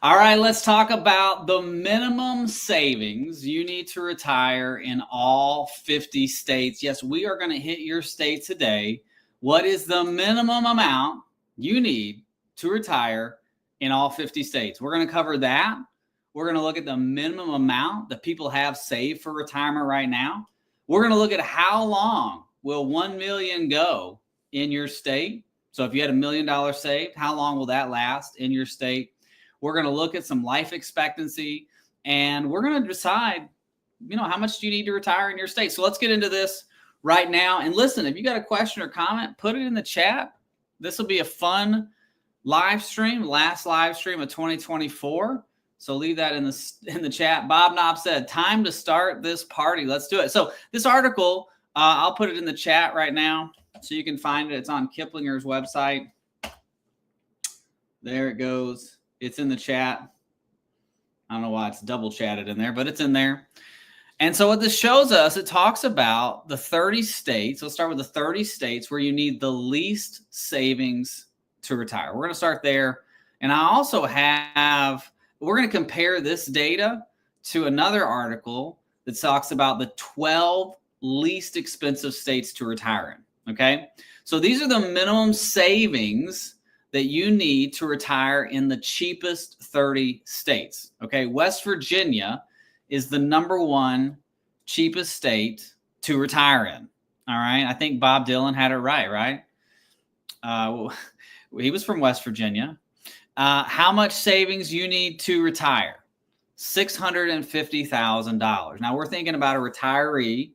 All right, let's talk about the minimum savings you need to retire in all 50 states. Yes, we are going to hit your state today. What is the minimum amount you need to retire in all 50 states? We're going to cover that. We're going to look at the minimum amount that people have saved for retirement right now. We're going to look at how long will 1 million go in your state. So if you had $1 million saved, how long will that last in your state? We're going to look at some life expectancy, and we're going to decide, how much do you need to retire in your state? So let's get into this right now. And listen, if you got a question or comment, put it in the chat. This will be a fun live stream, last live stream of 2024. So leave that in the chat. Bob Knob said, time to start this party. Let's do it. So this article, I'll put it in the chat right now so you can find it. It's on Kiplinger's website. There it goes. It's in the chat. I don't know why it's double chatted in there, but it's in there. And so what this shows us, it talks about the 30 states. Let's start with the 30 states where you need the least savings to retire. We're going to start there. And I also we're going to compare this data to another article that talks about the 12 least expensive states to retire in. Okay. So these are the minimum savings that you need to retire in the cheapest 30 states. Okay, West Virginia is the #1 cheapest state to retire in. All right, I think Bob Dylan had it right? He was from West Virginia. How much savings you need to retire? $650,000. Now we're thinking about a retiree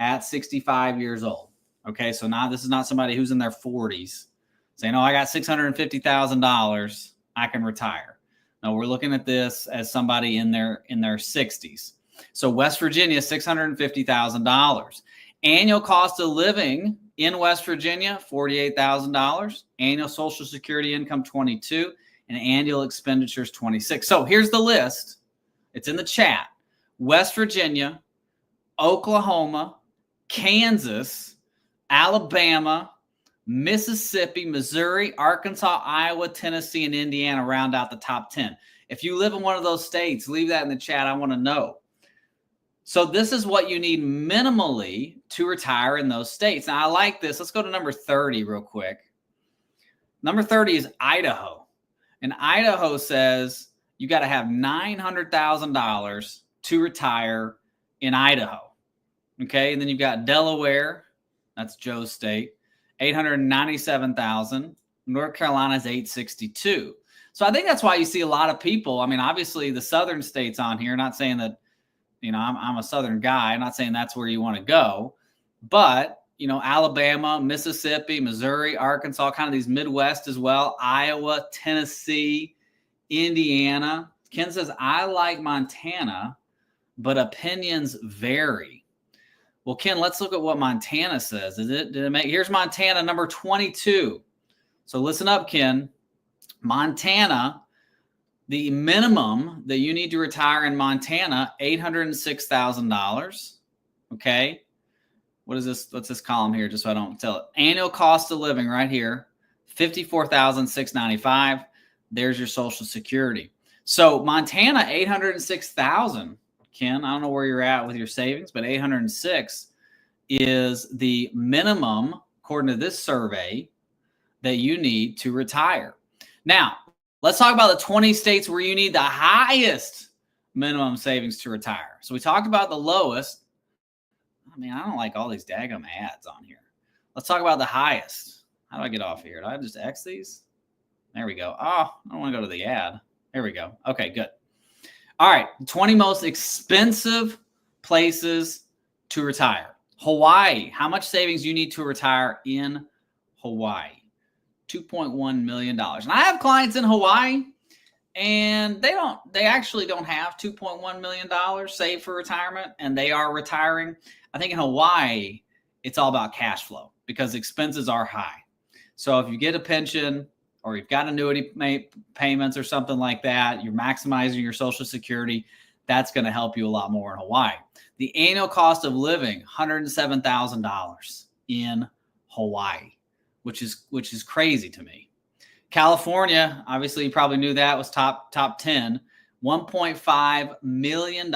at 65 years old. Okay, so now this is not somebody who's in their 40s. Saying, I got $650,000, I can retire. No, we're looking at this as somebody in their 60s. So West Virginia, $650,000. Annual cost of living in West Virginia, $48,000. Annual Social Security income, $22,000, and annual expenditures, $26,000. So here's the list. It's in the chat. West Virginia, Oklahoma, Kansas, Alabama, Mississippi, Missouri, Arkansas, Iowa, Tennessee, and Indiana round out the top 10. If you live in one of those states, leave that in the chat. I want to know. So this is what you need minimally to retire in those states. Now, I like this. Let's go to number 30 real quick. Number 30 is Idaho. And Idaho says you got to have $900,000 to retire in Idaho. Okay, and then you've got Delaware. That's Joe's state. $897,000. North Carolina's $862,000. So I think that's why you see a lot of people. I mean, obviously the southern states on here, not saying that, I'm a southern guy. I'm not saying that's where you want to go. But, Alabama, Mississippi, Missouri, Arkansas, kind of these Midwest as well. Iowa, Tennessee, Indiana. Ken says, I like Montana, but opinions vary. Well, Ken, let's look at what Montana says. Here's Montana, number 22. So listen up, Ken. Montana, the minimum that you need to retire in Montana, $806,000. Okay. What is this? What's this column here? Just so I don't tell it. Annual cost of living right here, $54,695. There's your Social Security. So Montana, $806,000. Ken, I don't know where you're at with your savings, but $806,000 is the minimum, according to this survey, that you need to retire. Now, let's talk about the 20 states where you need the highest minimum savings to retire. So we talked about the lowest. I mean, I don't like all these daggum ads on here. Let's talk about the highest. How do I get off here? Do I just X these? There we go. Oh, I don't want to go to the ad. There we go. Okay, good. All right, 20 most expensive places to retire. Hawaii, how much savings you need to retire in Hawaii? $2.1 million. And I have clients in Hawaii, and they actually don't have $2.1 million saved for retirement, and they are retiring. I think in Hawaii, it's all about cash flow because expenses are high. So if you get a pension, or you've got annuity payments or something like that, you're maximizing your Social Security, that's going to help you a lot more in Hawaii. The annual cost of living, $107,000 in Hawaii, which is crazy to me. California, obviously you probably knew that was top 10. $1.5 million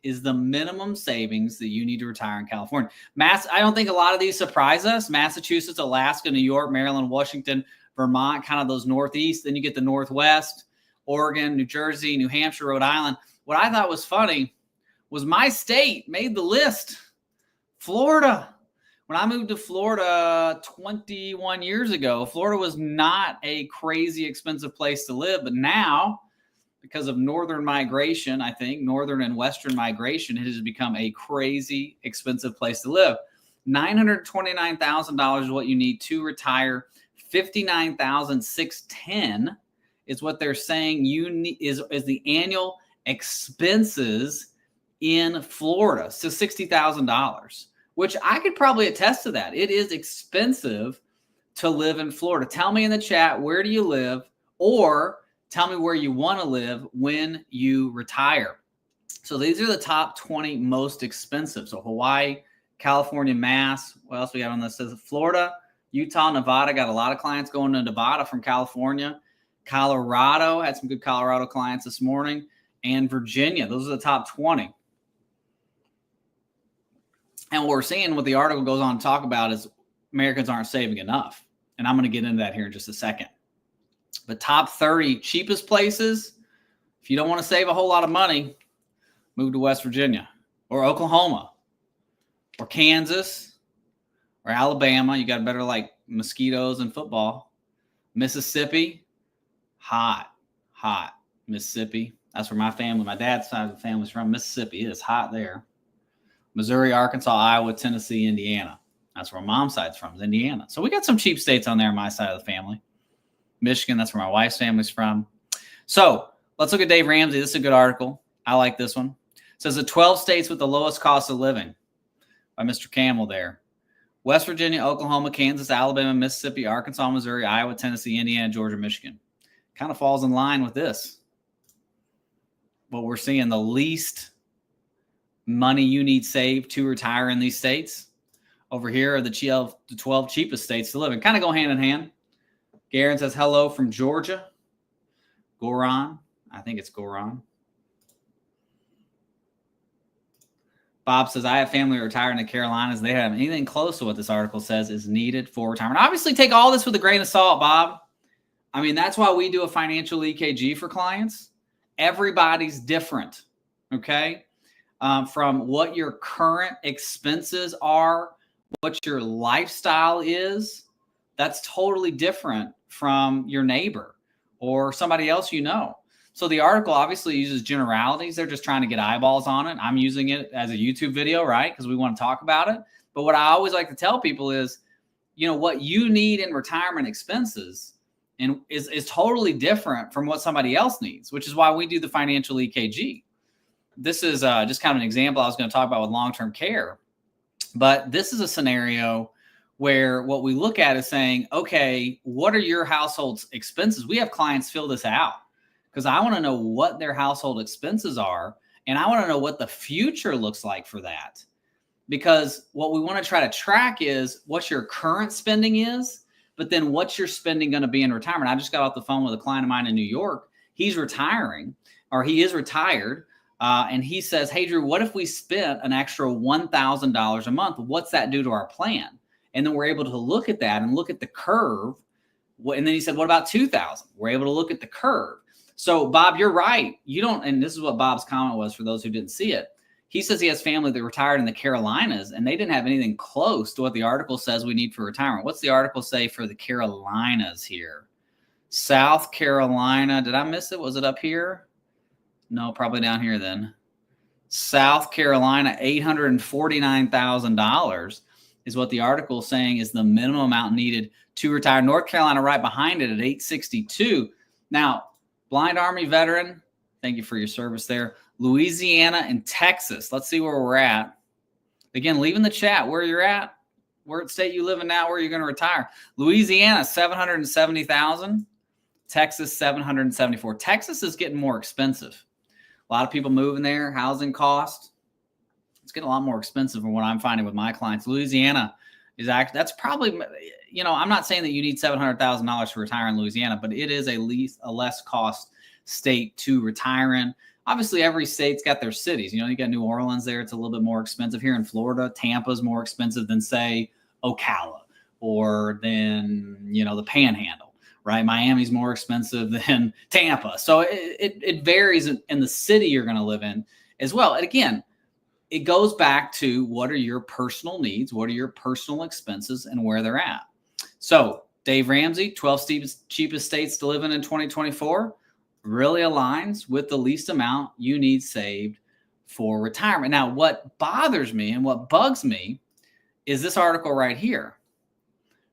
is the minimum savings that you need to retire in California. I don't think a lot of these surprise us. Massachusetts, Alaska, New York, Maryland, Washington, Vermont, kind of those Northeast. Then you get the Northwest, Oregon, New Jersey, New Hampshire, Rhode Island. What I thought was funny was my state made the list. Florida. When I moved to Florida 21 years ago, Florida was not a crazy expensive place to live. But now, because of northern migration, I think, northern and western migration, it has become a crazy expensive place to live. $929,000 is what you need to retire. $59,610 is what they're saying you need, is the annual expenses in Florida. So $60,000. Which I could probably attest to that. It is expensive to live in Florida. Tell me in the chat, where do you live? Or tell me where you want to live when you retire. So these are the top 20 most expensive. So Hawaii, California, Mass. What else we got on this? It says Florida, Utah, Nevada. Got a lot of clients going to Nevada from California. Colorado, had some good Colorado clients this morning. And Virginia. Those are the top 20. And what we're seeing, what the article goes on to talk about, is Americans aren't saving enough. And I'm going to get into that here in just a second. But top 30 cheapest places, if you don't want to save a whole lot of money, move to West Virginia or Oklahoma or Kansas or Alabama. You got better like mosquitoes and football. Mississippi, hot. Mississippi. That's where my dad's side of the family is from. Mississippi. It is hot there. Missouri, Arkansas, Iowa, Tennessee, Indiana. That's where my mom's side's from, is Indiana. So we got some cheap states on there on my side of the family. Michigan, that's where my wife's family's from. So let's look at Dave Ramsey. This is a good article. I like this one. It says the 12 states with the lowest cost of living by Mr. Campbell there. West Virginia, Oklahoma, Kansas, Alabama, Mississippi, Arkansas, Missouri, Iowa, Tennessee, Indiana, Georgia, Michigan. Kind of falls in line with this. But we're seeing the least money you need saved to retire in these states. Over here are the 12 cheapest states to live in. Kind of go hand in hand. Garen says hello from Georgia. Goran. I think it's Goran. Bob says, I have family retired in the Carolinas. They don't have anything close to what this article says is needed for retirement. Obviously, take all this with a grain of salt, Bob. I mean, that's why we do a financial EKG for clients. Everybody's different, okay? From what your current expenses are, what your lifestyle is, that's totally different from your neighbor or somebody else you know. So the article obviously uses generalities. They're just trying to get eyeballs on it. I'm using it as a YouTube video, right? Because we want to talk about it. But what I always like to tell people is, you know, what you need in retirement expenses and is totally different from what somebody else needs, which is why we do the financial EKG. This is just kind of an example I was going to talk about with long-term care. But this is a scenario where what we look at is saying, okay, what are your household's expenses? We have clients fill this out because I want to know what their household expenses are. And I want to know what the future looks like for that. Because what we want to try to track is what your current spending is, but then what's your spending going to be in retirement? I just got off the phone with a client of mine in New York. He's retiring, or he is retired. And he says, hey, Drew, what if we spent an extra $1,000 a month? What's that do to our plan? And then we're able to look at that and look at the curve. And then he said, what about 2,000? We're able to look at the curve. So Bob, you're right. You don't, and this is what Bob's comment was for those who didn't see it. He says he has family that retired in the Carolinas and they didn't have anything close to what the article says we need for retirement. What's the article say for the Carolinas here? South Carolina. Did I miss it? Was it up here? No, probably down here then. South Carolina, $849,000 is what the article is saying is the minimum amount needed to retire. North Carolina right behind it at $862,000. Now, blind Army veteran, thank you for your service there. Louisiana and Texas. Let's see where we're at. Again, leave in the chat where you're at, what state you live in now, where you're going to retire. Louisiana, $770,000. Texas, $774,000. Texas is getting more expensive. A lot of people moving there, housing cost. It's getting a lot more expensive than what I'm finding with my clients. Louisiana that's probably, I'm not saying that you need $700,000 to retire in Louisiana, but it is a less cost state to retire in. Obviously, every state's got their cities. You got New Orleans there. It's a little bit more expensive. Here in Florida, Tampa's more expensive than, say, Ocala or than, the Panhandle, right? Miami's more expensive than Tampa. So it varies in the city you're going to live in as well. And again, it goes back to what are your personal needs, what are your personal expenses, and where they're at. So Dave Ramsey, 12 cheapest states to live in 2024, really aligns with the least amount you need saved for retirement. Now, what bothers me and what bugs me is this article right here,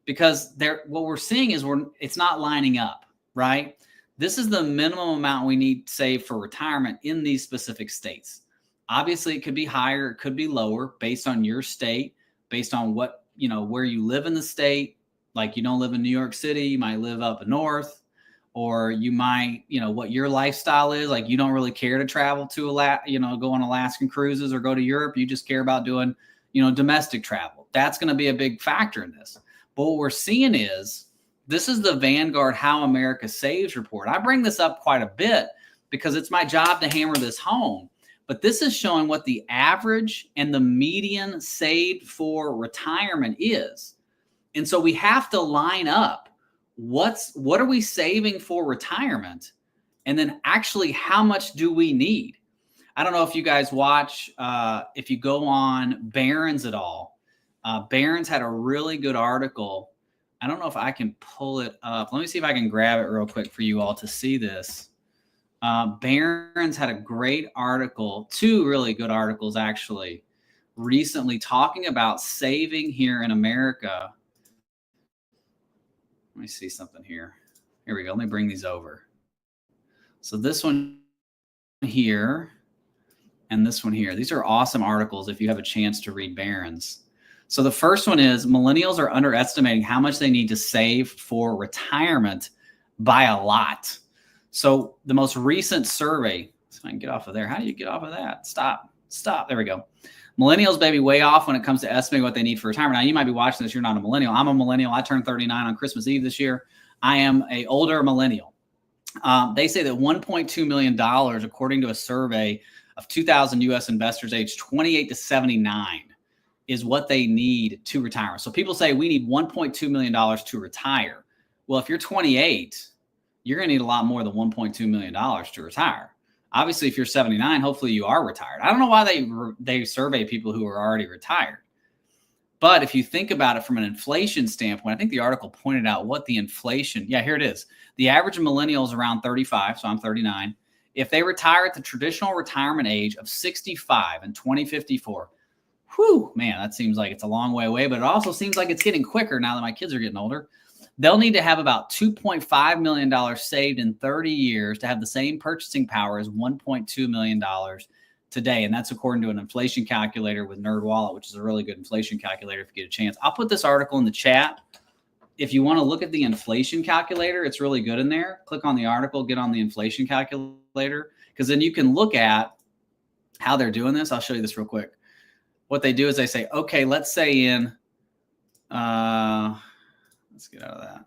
because what we're seeing is it's not lining up, right? This is the minimum amount we need saved for retirement in these specific states. Obviously, it could be higher, it could be lower based on your state, based on what, where you live in the state. Like you don't live in New York City, you might live up north, or you might, what your lifestyle is. Like you don't really care to travel to go on Alaskan cruises or go to Europe. You just care about doing, domestic travel. That's going to be a big factor in this. But what we're seeing is this is the Vanguard How America Saves report. I bring this up quite a bit because it's my job to hammer this home. But this is showing what the average and the median saved for retirement is. And so we have to line up what are we saving for retirement? And then actually, how much do we need? I don't know if you guys watch, if you go on Barron's at all. Barron's had a really good article. I don't know if I can pull it up. Let me see if I can grab it real quick for you all to see this. Barron's had a great article, two really good articles actually, recently talking about saving here in America. Let me see something here. Here we go. Let me bring these over. So this one here and this one here. These are awesome articles if you have a chance to read Barron's. So the first one is millennials are underestimating how much they need to save for retirement by a lot. So the most recent survey, so I can get off of there. How do you get off of that? Stop. There we go. Millennials, baby, way off when it comes to estimating what they need for retirement. Now, you might be watching this. You're not a millennial. I'm a millennial. I turned 39 on Christmas Eve this year. I am an older millennial. They say that $1.2 million, according to a survey of 2,000 U.S. investors aged 28 to 79, is what they need to retire. So people say we need $1.2 million to retire. Well, if you're 28, you're going to need a lot more than $1.2 million to retire. Obviously, if you're 79, hopefully you are retired. I don't know why they survey people who are already retired. But if you think about it from an inflation standpoint, I think the article pointed out what the inflation, here it is. The average millennial is around 35, so I'm 39. If they retire at the traditional retirement age of 65 in 2054, whew, man, that seems like it's a long way away, but it also seems like it's getting quicker now that my kids are getting older. They'll need to have about $2.5 million saved in 30 years to have the same purchasing power as $1.2 million today. And that's according to an inflation calculator with NerdWallet, which is a really good inflation calculator if you get a chance. I'll put this article in the chat. If you want to look at the inflation calculator, it's really good in there. Click on the article, get on the inflation calculator, because then you can look at how they're doing this. I'll show you this real quick. What they do is they say, okay, let's say in, let's get out of that.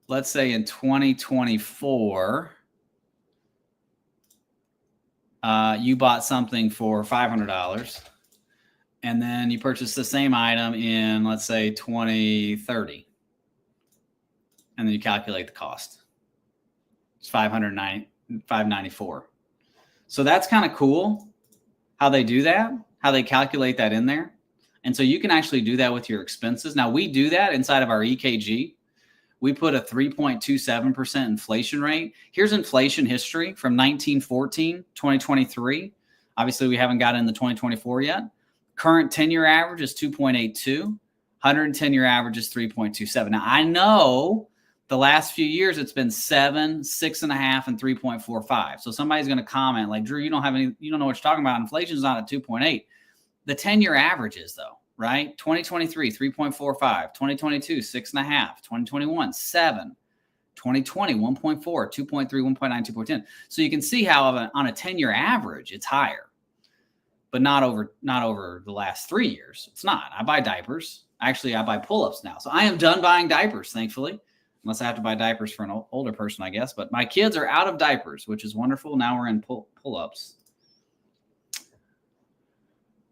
Let's say in 2024, you bought something for $500 and then you purchased the same item in, let's say, 2030. And then you calculate the cost. It's $594. So that's kind of cool how they do that, how they calculate that in there. And so you can actually do that with your expenses. Now, we do that inside of our EKG. We put a 3.27% inflation rate. Here's inflation history from 1914, 2023. Obviously, we haven't got into 2024 yet. Current 10-year average is 2.82. 110-year average is 3.27. Now, I know the last few years it's been 7, 6.5, and 3.45. So somebody's going to comment like, Drew, you don't know what you're talking about. Inflation is not at 2.8. The 10-year average is, though, right? 2023, 3.45, 2022, 6.5, 2021, 7, 2020, 1.4, 2.3, 1.9, 2.10. So you can see how on a 10-year average, it's higher, but not over the last 3 years. It's not. I buy diapers. Actually, I buy pull-ups now. So I am done buying diapers, thankfully, unless I have to buy diapers for an older person, I guess. But my kids are out of diapers, which is wonderful. Now we're in pull-ups.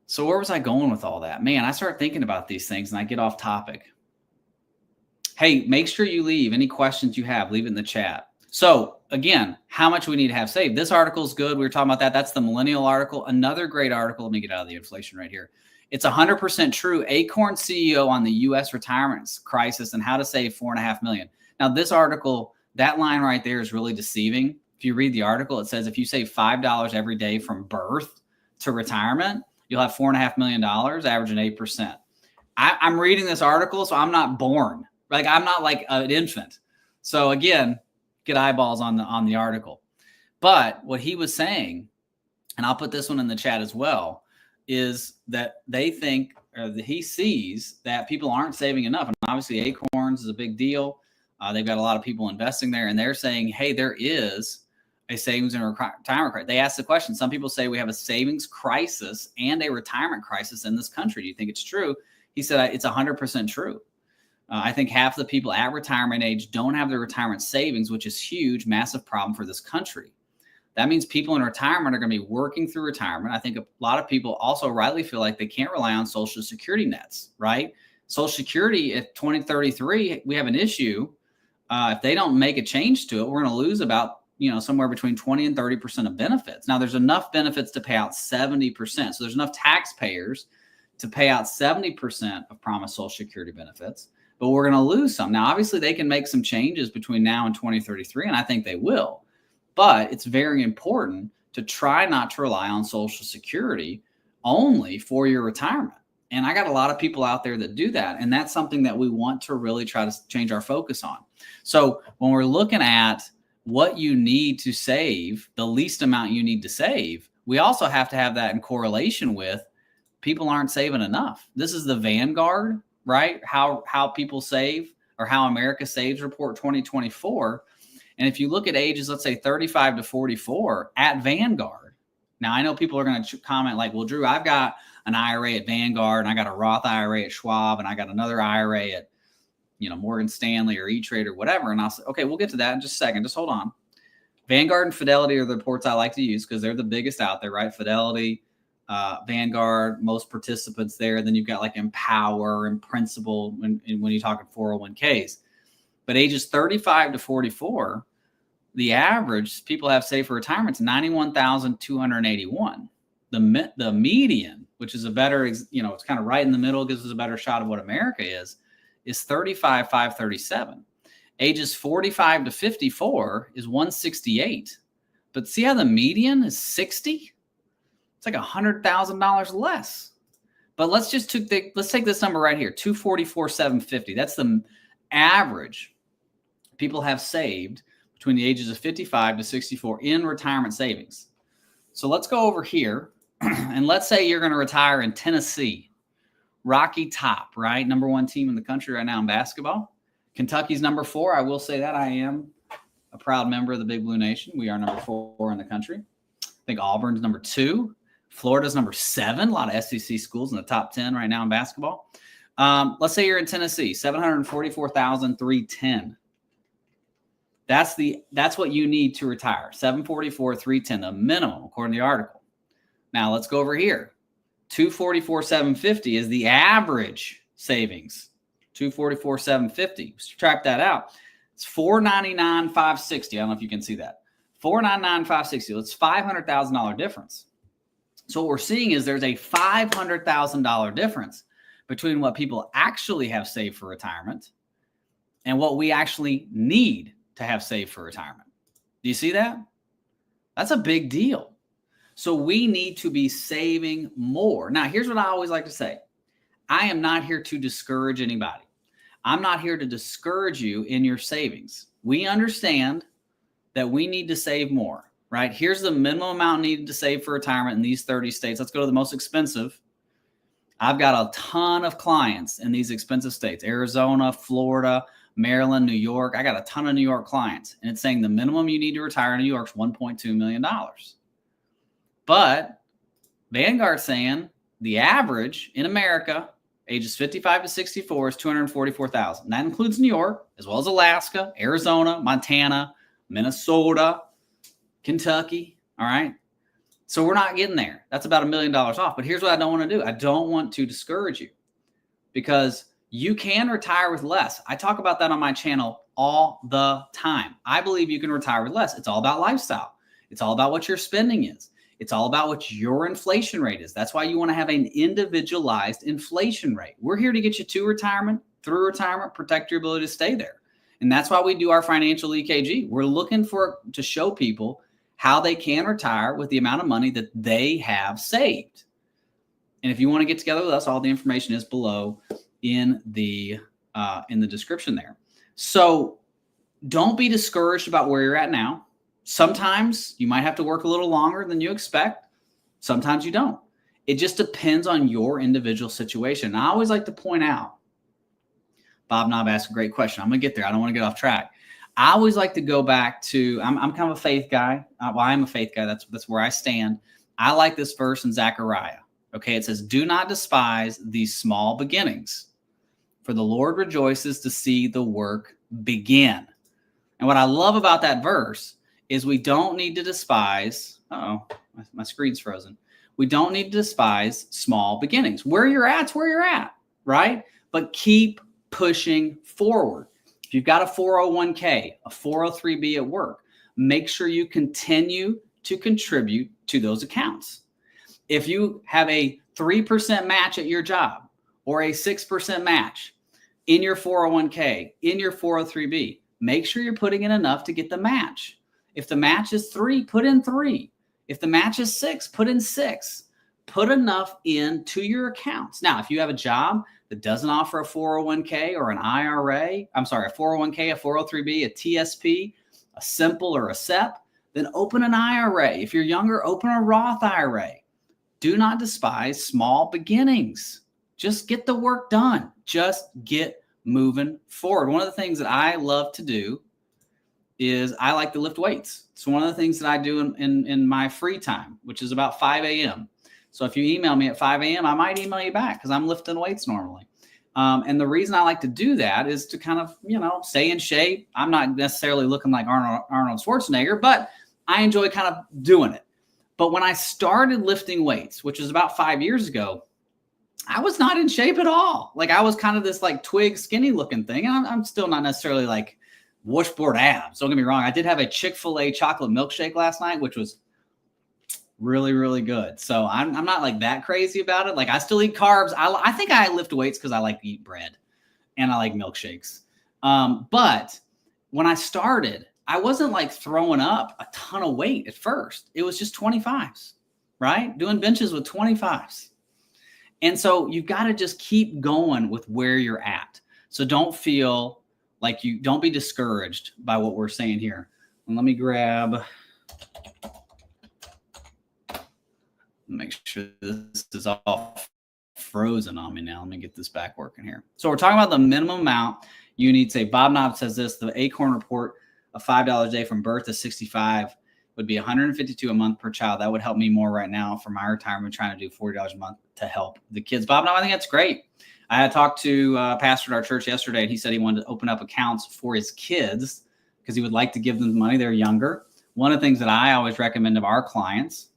So where was I going with all that? Man, I start thinking about these things and I get off topic. Hey, make sure you leave any questions you have, leave it in the chat. So again, how much we need to have saved. This article is good. We were talking about that. That's the millennial article. Another great article. Let me get out of the inflation right here. It's 100% true. Acorn CEO on the U.S. retirement crisis and how to save $4.5 million. Now, this article, that line right there is really deceiving. If you read the article, it says if you save $5 every day from birth to retirement, you'll have $4.5 million, averaging 8%. I'm reading this article, so I'm not born. Like I'm not like an infant. So again, get eyeballs on the article. But what he was saying, and I'll put this one in the chat as well, is that they think, or that he sees that people aren't saving enough. And obviously Acorns is a big deal. They've got a lot of people investing there, and they're saying, hey, there is a savings and retirement crisis. They asked the question. Some people say we have a savings crisis and a retirement crisis in this country. Do you think it's true? He said, it's 100% true. I think half the people at retirement age don't have their retirement savings, which is huge, massive problem for this country. That means people in retirement are going to be working through retirement. I think a lot of people also rightly feel like they can't rely on Social Security nets, right? Social Security at 2033, we have an issue. If they don't make a change to it, we're going to lose about somewhere between 20 and 30% of benefits. Now, there's enough benefits to pay out 70%. So there's enough taxpayers to pay out 70% of promised Social Security benefits, but we're going to lose some. Now, obviously, they can make some changes between now and 2033, and I think they will. But it's very important to try not to rely on Social Security only for your retirement. And I got a lot of people out there that do that. And that's something that we want to really try to change our focus on. So when we're looking at what you need to save, the least amount you need to save, we also have to have that in correlation with people aren't saving enough. This is the Vanguard, right? How people save, or how America saves report 2024. And if you look at ages, let's say 35 to 44 at Vanguard. Now, I know people are going to comment like, well, Drew, I've got an IRA at Vanguard, and I got a Roth IRA at Schwab, and I got another IRA at, Morgan Stanley or E-Trade or whatever. And I'll say, okay, we'll get to that in just a second. Just hold on. Vanguard and Fidelity are the reports I like to use because they're the biggest out there, right? Fidelity, Vanguard, most participants there. Then you've got like Empower and Principal when you're talking 401ks. But ages 35 to 44, the average people have saved for retirement is $91,281. The median, which is a better, it's kind of right in the middle, gives us a better shot of what America is $35,537. Ages 45 to 54 is $168. But see how the median is 60? It's like $100,000 less. But let's take this number right here, 244,750. That's the average people have saved between the ages of 55 to 64 in retirement savings. So let's go over here, and let's say you're going to retire in Tennessee. Rocky Top, right? Number one team in the country right now in basketball. Kentucky's number 4. I will say that I am a proud member of the Big Blue Nation. We are number 4 in the country. I think Auburn's number 2. Florida's number 7. A lot of SEC schools in the top 10 right now in basketball. Let's say you're in Tennessee, 744,310. That's what you need to retire. 744,310, the minimum according to the article. Now let's go over here. 244,750 is the average savings. 244,750. Subtract that out. It's 499,560. I don't know if you can see that. 499,560. It's $500,000 difference. So what we're seeing is there's a $500,000 difference between what people actually have saved for retirement and what we actually need to have saved for retirement. Do you see that? That's a big deal. So we need to be saving more. Now, here's what I always like to say. I am not here to discourage anybody. I'm not here to discourage you in your savings. We understand that we need to save more, right? Here's the minimum amount needed to save for retirement in these 30 states. Let's go to the most expensive. I've got a ton of clients in these expensive states, Arizona, Florida, Maryland, New York. I got a ton of New York clients, and it's saying the minimum you need to retire in New York is $1.2 million. But Vanguard's saying the average in America, ages 55 to 64 is $244,000. That includes New York, as well as Alaska, Arizona, Montana, Minnesota, Kentucky. All right. So we're not getting there. That's about $1 million off. But here's what I don't want to do. I don't want to discourage you, because you can retire with less. I talk about that on my channel all the time. I believe you can retire with less. It's all about lifestyle. It's all about what your spending is. It's all about what your inflation rate is. That's why you want to have an individualized inflation rate. We're here to get you to retirement, through retirement, protect your ability to stay there. And that's why we do our financial EKG. We're looking to show people how they can retire with the amount of money that they have saved. And if you want to get together with us, all the information is below in the description there. So don't be discouraged about where you're at now. Sometimes you might have to work a little longer than you expect. Sometimes you don't. It just depends on your individual situation. And I always like to point out, Bob Knob asked a great question. I'm going to get there. I don't want to get off track. I always like to go back to, I'm kind of a faith guy. I am a faith guy. That's where I stand. I like this verse in Zechariah. Okay, it says, do not despise these small beginnings, for the Lord rejoices to see the work begin. And what I love about that verse is we don't need to despise, my screen's frozen. We don't need to despise small beginnings. Where you're at's where you're at, right? But keep pushing forward. If you've got a 401k, a 403b at work, make sure you continue to contribute to those accounts. If you have a 3% match at your job or a 6% match in your 401k, in your 403b, make sure you're putting in enough to get the match. If the match is 3, put in 3. If the match is 6, put in 6. Put enough into your accounts. Now, if you have a job that doesn't offer a 401k or an IRA, a 401k, a 403b, a TSP, a simple or a SEP, then open an IRA. If you're younger, open a Roth IRA. Do not despise small beginnings. Just get the work done. Just get moving forward. One of the things that I love to do is I like to lift weights. It's one of the things that I do in my free time, which is about 5 a.m. So if you email me at 5 a.m., I might email you back because I'm lifting weights normally. And the reason I like to do that is to kind of, stay in shape. I'm not necessarily looking like Arnold Schwarzenegger, but I enjoy kind of doing it. But when I started lifting weights, which was about 5 years ago, I was not in shape at all. Like I was kind of this like twig skinny looking thing. And I'm still not necessarily like washboard abs. Don't get me wrong. I did have a Chick-fil-A chocolate milkshake last night, which was really, really good. So I'm not like that crazy about it. Like I still eat carbs. I think I lift weights because I like to eat bread and I like milkshakes. But when I started, I wasn't like throwing up a ton of weight at first. It was just 25s, right? Doing benches with 25s. And so you've got to just keep going with where you're at. So don't feel like don't be discouraged by what we're saying here. And let me make sure this is all frozen on me now. Let me get this back working here. So we're talking about the minimum amount you need. Say Bob Knob says this, the Acorn report of $5 a day from birth to 65 would be $152 a month per child. That would help me more right now for my retirement, trying to do $40 a month to help the kids. Bob, no, I think that's great. I had talked to a pastor at our church yesterday, and he said he wanted to open up accounts for his kids because he would like to give them money. They're younger. One of the things that I always recommend of our clients,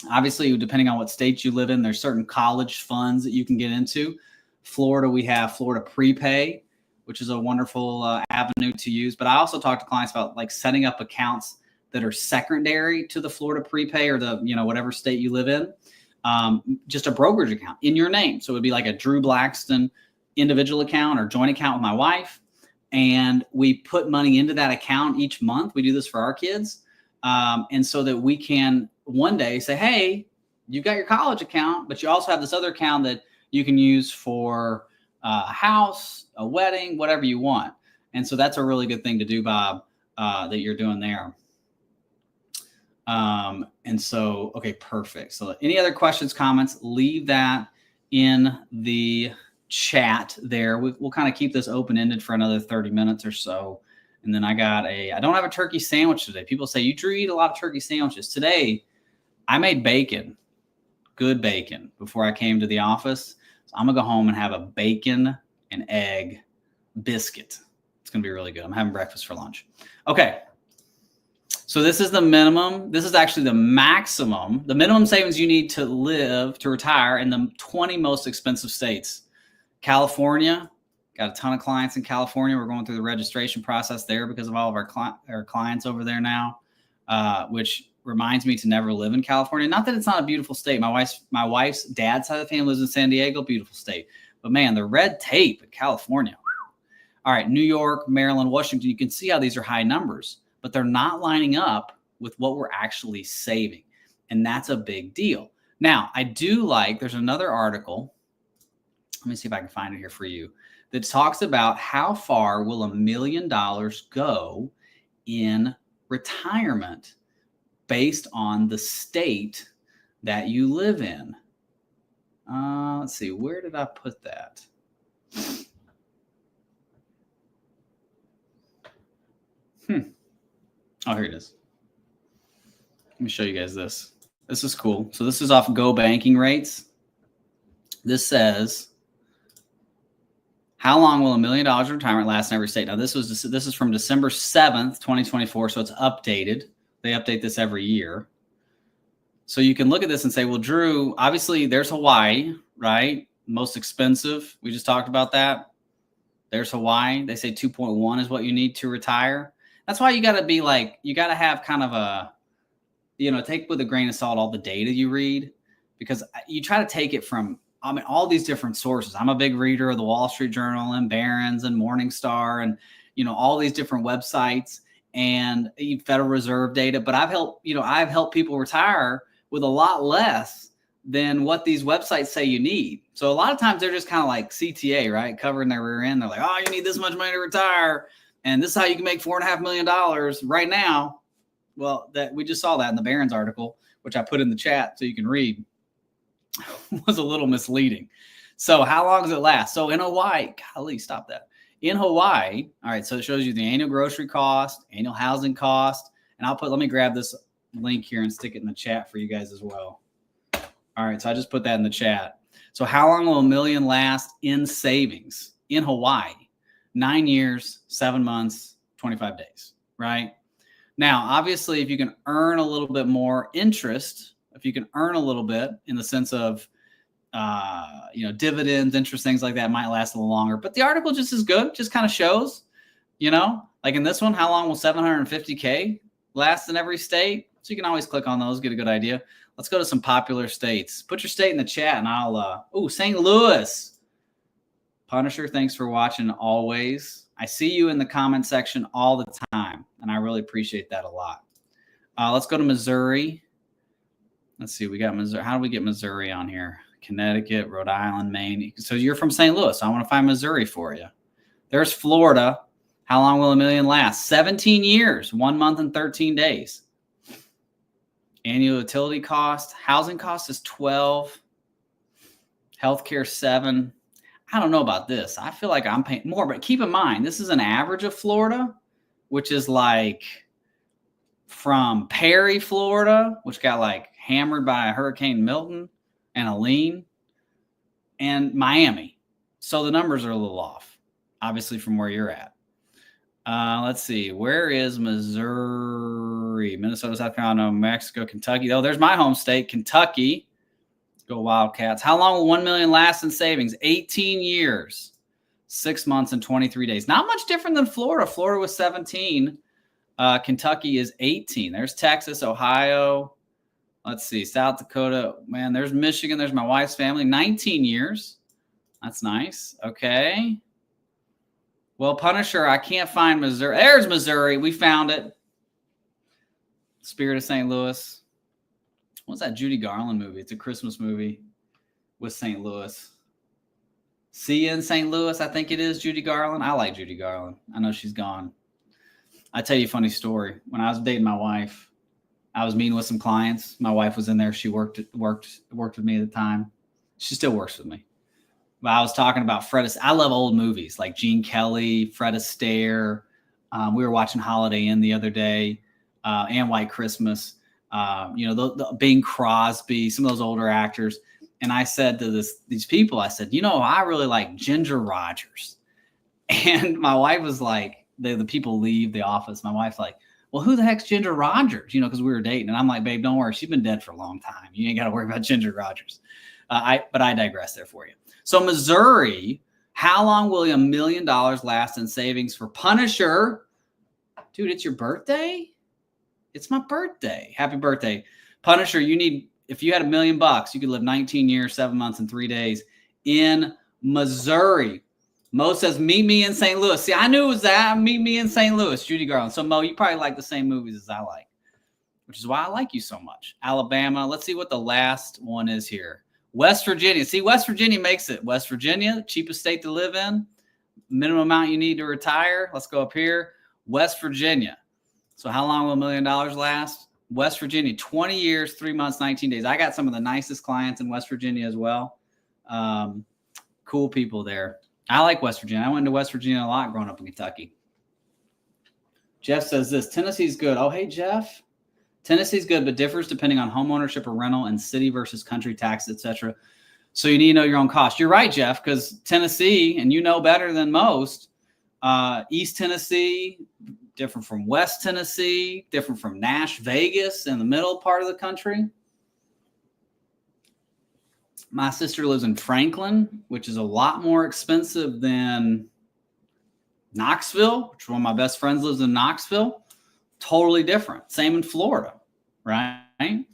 obviously, depending on what state you live in, there's certain college funds that you can get into. Florida, we have Florida Prepay, which is a wonderful avenue to use. But I also talk to clients about like setting up accounts that are secondary to the Florida Prepay or the, whatever state you live in. Just a brokerage account in your name. So it would be like a Drew Blackston individual account or joint account with my wife. And we put money into that account each month. We do this for our kids. And so that we can one day say, hey, you've got your college account, but you also have this other account that you can use for a house, a wedding, whatever you want. And so that's a really good thing to do, Bob, that you're doing there. And so, okay, perfect. So any other questions, comments, leave that in the chat there. We'll kind of keep this open-ended for another 30 minutes or so. And then I don't have a turkey sandwich today. People say, you Drew, eat a lot of turkey sandwiches. Today, I made bacon, good bacon, before I came to the office. So I'm going to go home and have a bacon and egg biscuit. It's going to be really good. I'm having breakfast for lunch. Okay. So this is the minimum. This is actually the maximum, the minimum savings you need to live, to retire in the 20 most expensive states. California, got a ton of clients in California. We're going through the registration process there because of all of our clients over there now, which reminds me to never live in California. Not that it's not a beautiful state. My wife's dad's side of the family lives in San Diego, beautiful state. But man, the red tape in California. All right, New York, Maryland, Washington, you can see how these are high numbers, but they're not lining up with what we're actually saving. And that's a big deal. Now, I do like, there's another article. Let me see if I can find it here for you, that talks about how far will $1 million go in retirement based on the state that you live in. Let's see, where did I put that? Oh, here it is. Let me show you guys this. This is cool. So this is off Go Banking Rates. This says, how long will $1 million in retirement last in every state? Now, this is from December 7th, 2024, so it's updated. They update this every year. So you can look at this and say, well, Drew, obviously there's Hawaii, right? Most expensive. We just talked about that. There's Hawaii. They say 2.1 is what you need to retire. That's why you got to be like, you got to have kind of a, take with a grain of salt all the data you read, because you try to take it from, all these different sources. I'm a big reader of the Wall Street Journal and Barron's and Morningstar and, all these different websites and Federal Reserve data. But I've helped people retire with a lot less than what these websites say you need. So a lot of times they're just kind of like CTA, right? Covering their rear end. They're like, oh, you need this much money to retire. And this is how you can make $4.5 million right now. Well, that we just saw that in the Barron's article, which I put in the chat so you can read, was a little misleading. So how long does it last? So in Hawaii, golly, stop that. In Hawaii, all right, so it shows you the annual grocery cost, annual housing cost, and let me grab this link here and stick it in the chat for you guys as well. All right, so I just put that in the chat. So how long will $1 million last in savings in Hawaii? 9 years, 7 months, 25 days, right? Now, obviously, if you can earn a little bit more interest, if you can earn a little bit in the sense of, dividends, interest, things like that might last a little longer. But the article just is good, just kind of shows, like in this one, how long will $750K last in every state? So you can always click on those, get a good idea. Let's go to some popular states. Put your state in the chat and I'll, St. Louis. Punisher, thanks for watching always. I see you in the comment section all the time, and I really appreciate that a lot. Let's go to Missouri. Let's see, we got Missouri. How do we get Missouri on here? Connecticut, Rhode Island, Maine. So you're from St. Louis. So I want to find Missouri for you. There's Florida. How long will $1 million last? 17 years, 1 month and 13 days. Annual utility cost. Housing cost is 12. Healthcare 7. I don't know about this. I feel like I'm paying more, but keep in mind, this is an average of Florida, which is like from Perry, Florida, which got like hammered by Hurricane Milton and Helene, and Miami. So the numbers are a little off, obviously, from where you're at. Let's see. Where is Missouri? Minnesota, South Carolina, Mexico, Kentucky. Oh, there's my home state, Kentucky. Go Wildcats. How long will $1 million last in savings? 18 years, 6 months and 23 days. Not much different than Florida. Florida was 17. Kentucky is 18. There's Texas, Ohio. Let's see. South Dakota. Man, there's Michigan. There's my wife's family. 19 years. That's nice. Okay. Well, Punisher, I can't find Missouri. There's Missouri. We found it. Spirit of St. Louis. What's that Judy Garland movie? It's a Christmas movie with St. Louis. See you in St. Louis, I think it is, Judy Garland. I like Judy Garland. I know she's gone. I tell you a funny story. When I was dating my wife, I was meeting with some clients. My wife was in there. She worked with me at the time. She still works with me. But I was talking about Fred Astaire. I love old movies like Gene Kelly, Fred Astaire. We were watching Holiday Inn the other day, and White Christmas. The Bing Crosby, some of those older actors. And I said to these people, I said, I really like Ginger Rogers. And my wife was like, the people leave the office. My wife's like, well, who the heck's Ginger Rogers? Because we were dating. And I'm like, babe, don't worry. She's been dead for a long time. You ain't got to worry about Ginger Rogers. But I digress there for you. So Missouri, how long will $1 million last in savings for Punisher? Dude, it's your birthday? It's my birthday. Happy birthday. Punisher, if you had $1 million, you could live 19 years, 7 months, and 3 days in Missouri. Mo says, meet me in St. Louis. See, I knew it was that. Meet me in St. Louis, Judy Garland. So, Mo, you probably like the same movies as I like, which is why I like you so much. Alabama. Let's see what the last one is here. West Virginia. See, West Virginia makes it. West Virginia, cheapest state to live in. Minimum amount you need to retire. Let's go up here. West Virginia. So how long will $1 million last? West Virginia, 20 years, 3 months, 19 days. I got some of the nicest clients in West Virginia as well. Cool people there. I like West Virginia. I went to West Virginia a lot growing up in Kentucky. Jeff says this, Tennessee's good. Oh, hey, Jeff. Tennessee's good, but differs depending on home ownership or rental and city versus country taxes, etc. So you need to know your own cost. You're right, Jeff, because Tennessee, and you know better than most, East Tennessee, different from West Tennessee, different from Vegas in the middle part of the country. My sister lives in Franklin, which is a lot more expensive than Knoxville, which one of my best friends lives in Knoxville. Totally different. Same in Florida, right?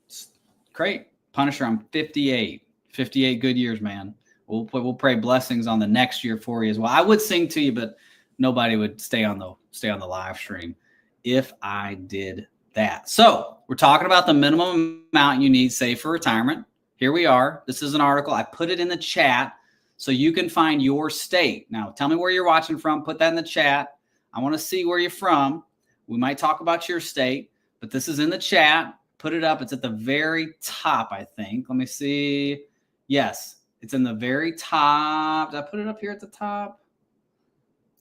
It's great. Punisher, I'm 58. 58 good years, man. We'll pray blessings on the next year for you as well. I would sing to you, but nobody would stay on the live stream if I did that. So we're talking about the minimum amount you need saved for retirement. Here we are. This is an article. I put it in the chat so you can find your state. Now, tell me where you're watching from. Put that in the chat. I want to see where you're from. We might talk about your state, but this is in the chat. Put it up. It's at the very top, I think. Let me see. Yes, it's in the very top. Did I put it up here at the top?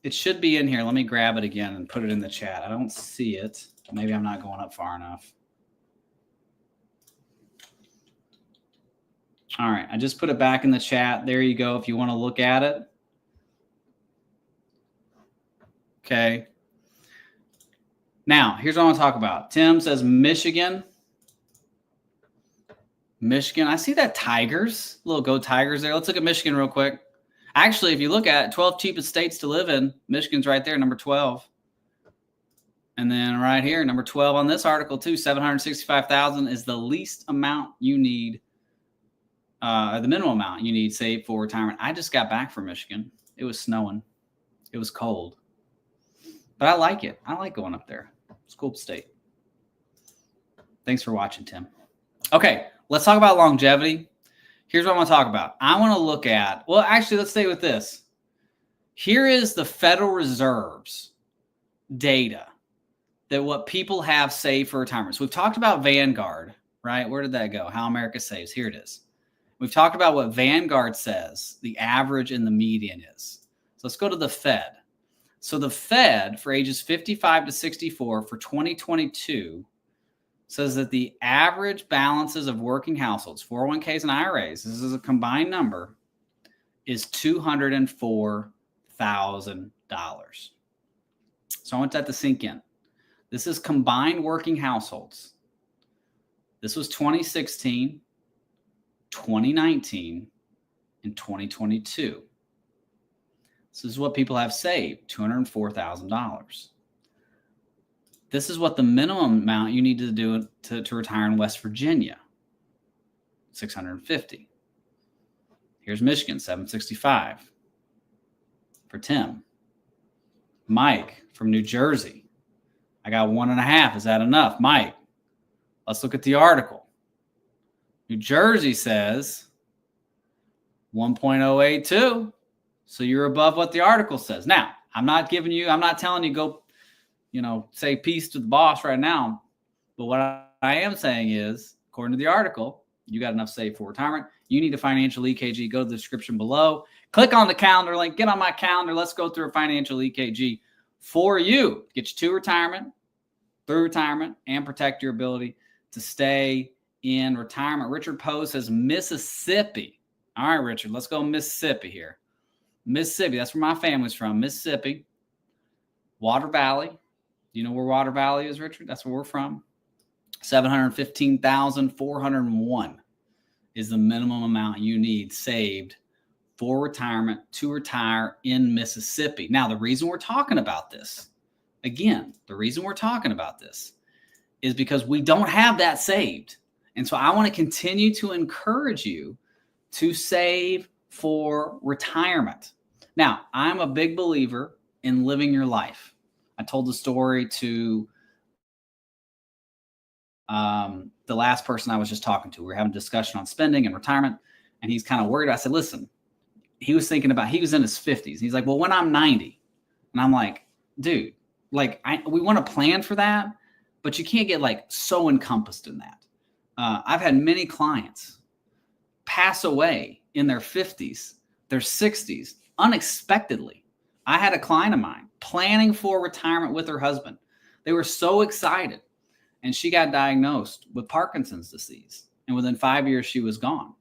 It should be in here. Let me grab it again and put it in the chat. I don't see it. Maybe I'm not going up far enough. All right. I just put it back in the chat. There you go if you want to look at it. Okay. Now, here's what I want to talk about. Tim says Michigan. Michigan. I see that Tigers. Little Go Tigers there. Let's look at Michigan real quick. Actually, if you look at 12 cheapest states to live in, Michigan's right there, number 12. And then right here, number 12 on this article too, $765,000 is the least amount you need, the minimum amount you need saved for retirement. I just got back from Michigan. It was snowing. It was cold. But I like it. I like going up there. It's a cool state. Thanks for watching, Tim. Okay, let's talk about longevity. Here's what I want to talk about. I want to look at, well, actually, let's stay with this. Here is the Federal Reserve's data that what people have saved for retirement. So we've talked about Vanguard, right? Where did that go? How America Saves. Here it is. We've talked about what Vanguard says the average and the median is. So let's go to the Fed. So the Fed for ages 55 to 64 for 2022 says that the average balances of working households, 401ks and IRAs, this is a combined number, is $204,000. So I want that to sink in. This is combined working households. This was 2016, 2019, and 2022. This is what people have saved, $204,000. This is what the minimum amount you need to do to retire in West Virginia, $650. Here's Michigan, $765 for Tim. Mike from New Jersey. I got 1.5. Is that enough? Mike, let's look at the article. New Jersey says 1.082. So you're above what the article says. Now, I'm not telling you go, say peace to the boss right now. But what I am saying is, according to the article, you got enough saved for retirement. You need a financial EKG. Go to the description below. Click on the calendar link. Get on my calendar. Let's go through a financial EKG for you. Get you to retirement, through retirement, and protect your ability to stay in retirement. Richard Poe says Mississippi. All right, Richard, let's go Mississippi here. Mississippi, that's where my family's from, Mississippi. Water Valley. You know where Water Valley is, Richard? That's where we're from. 715,401 is the minimum amount you need saved for retirement to retire in Mississippi. Now, the reason we're talking about this, again, the reason we're talking about this is because we don't have that saved. And so I want to continue to encourage you to save for retirement. Now, I'm a big believer in living your life. I told the story to the last person I was just talking to. We were having a discussion on spending and retirement, and he's kind of worried. I said, listen, he was thinking about, he was in his 50s. He's like, well, when I'm 90, and I'm like, dude, like we want to plan for that, but you can't get like so encompassed in that. I've had many clients pass away in their 50s, their 60s, unexpectedly. I had a client of mine planning for retirement with her husband. They were so excited, and she got diagnosed with Parkinson's disease. And within 5 years, she was gone.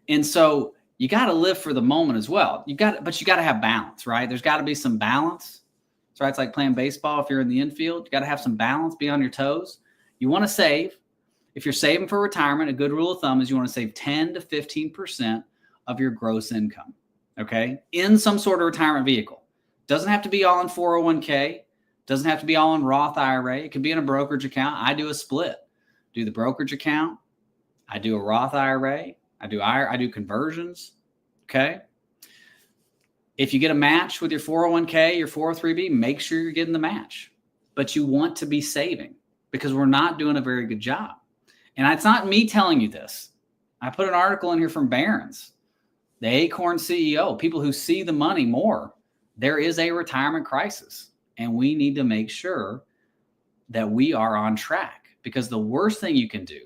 And so you got to live for the moment as well. But you got to have balance, right? There's got to be some balance. That's right. It's like playing baseball. If you're in the infield, you got to have some balance, be on your toes. You want to save. If you're saving for retirement, a good rule of thumb is you want to save 10 to 15% of your gross income, okay, in some sort of retirement vehicle. Doesn't have to be all in 401k. Doesn't have to be all in Roth IRA. It could be in a brokerage account. I do a split. Do the brokerage account. I do a Roth IRA. I do conversions, okay? If you get a match with your 401k, your 403b, make sure you're getting the match. But you want to be saving because we're not doing a very good job. And it's not me telling you this. I put an article in here from Barron's, the Acorn CEO, people who see the money more. There is a retirement crisis, and we need to make sure that we are on track, because the worst thing you can do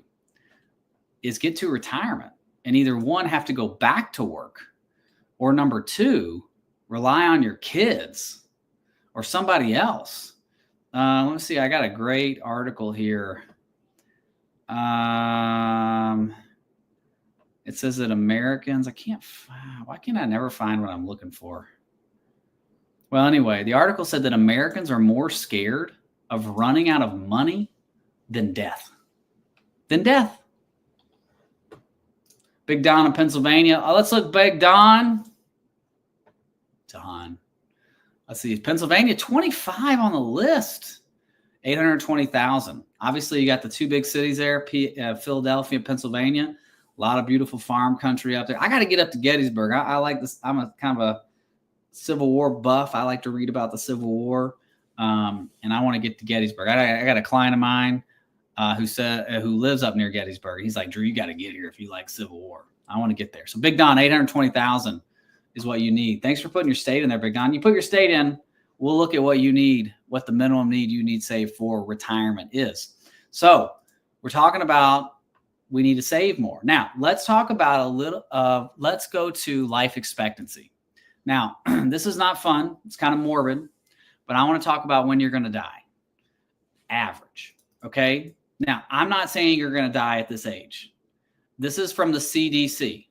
is get to retirement and either one, have to go back to work, or number two, rely on your kids or somebody else. Let me see. I got a great article here. It says that Americans, why can't I never find what I'm looking for? Well, anyway, the article said that Americans are more scared of running out of money than death. Big Don in Pennsylvania. Let's look, Big Don. Let's see, Pennsylvania, 25 on the list. 820,000. Obviously, you got the two big cities there, Philadelphia, Pennsylvania. A lot of beautiful farm country out there. I got to get up to Gettysburg. I like this. I'm a kind of a Civil War buff. I like to read about the Civil War, and I want to get to Gettysburg. I got a client of mine who lives up near Gettysburg. He's like, Drew, you got to get here if you like Civil War. I want to get there. So Big Don, 820,000 is what you need. Thanks for putting your state in there, Big Don. You put your state in, we'll look at what you need, what the minimum need you need saved for retirement is. So we're talking about we need to save more. Now, let's talk about let's go to life expectancy. Now, this is not fun. It's kind of morbid, but I want to talk about when you're going to die. Average, okay? Now, I'm not saying you're going to die at this age. This is from the CDC.